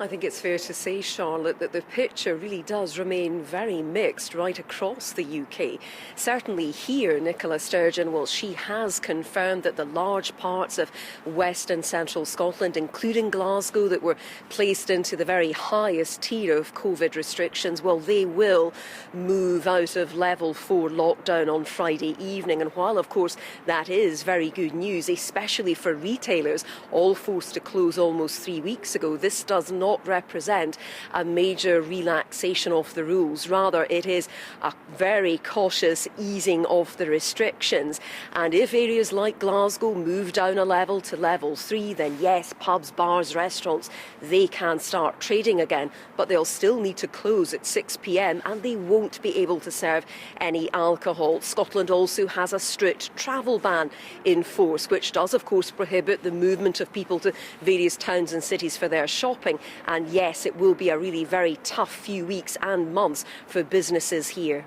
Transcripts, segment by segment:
I think it's fair to say, Charlotte, that the picture really does remain very mixed right across the UK. Certainly here, Nicola Sturgeon, well, she has confirmed that the large parts of West and Central Scotland, including Glasgow, that were placed into the very highest tier of COVID restrictions, well, they will move out of level 4 lockdown on Friday evening. And while, of course, that is very good news, especially for retailers, all forced to close almost 3 weeks ago, this does not represent a major relaxation of the rules. Rather, it is a very cautious easing of the restrictions. And if areas like Glasgow move down a level to level 3, then yes, pubs, bars, restaurants, they can start trading again, but they'll still need to close at 6 p.m. and they won't be able to serve any alcohol. Scotland also has a strict travel ban in force, which does, of course, prohibit the movement of people to various towns and cities for their shopping. And yes, it will be a really very tough few weeks and months for businesses here.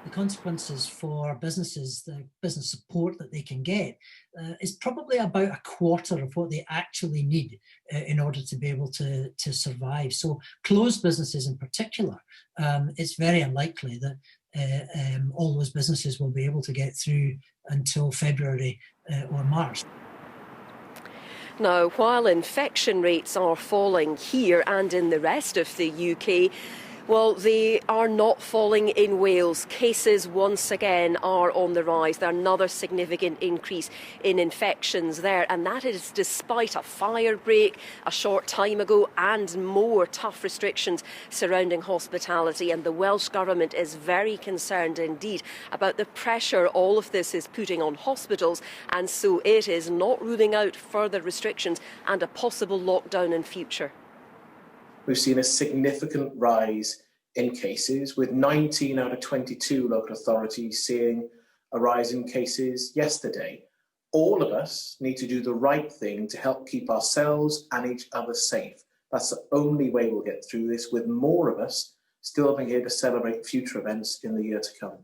The consequences for businesses, the business support that they can get, is probably about a quarter of what they actually need in order to be able to survive. So closed businesses in particular, it's very unlikely that all those businesses will be able to get through until February or March. Now, while infection rates are falling here and in the rest of the UK, well, they are not falling in Wales. Cases once again are on the rise. There's another significant increase in infections there, and that is despite a fire break a short time ago and more tough restrictions surrounding hospitality. And the Welsh Government is very concerned indeed about the pressure all of this is putting on hospitals, and so it is not ruling out further restrictions and a possible lockdown in future. We've seen a significant rise in cases, with 19 out of 22 local authorities seeing a rise in cases yesterday. All of us need to do the right thing to help keep ourselves and each other safe. That's the only way we'll get through this, with more of us still being here to celebrate future events in the year to come.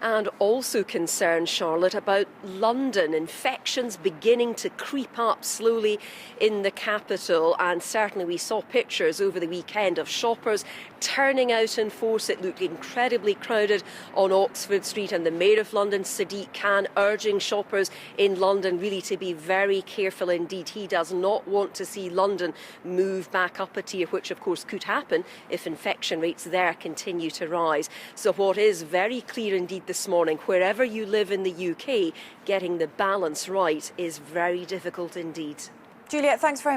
And also concerned, Charlotte, about London. Infections beginning to creep up slowly in the capital. And certainly we saw pictures over the weekend of shoppers turning out in force. It looked incredibly crowded on Oxford Street, and the Mayor of London, Sadiq Khan, urging shoppers in London really to be very careful indeed. He does not want to see London move back up a tier, which of course could happen if infection rates there continue to rise. So what is very clear indeed this morning, wherever you live in the UK, getting the balance right is very difficult indeed. Juliet, thanks very much.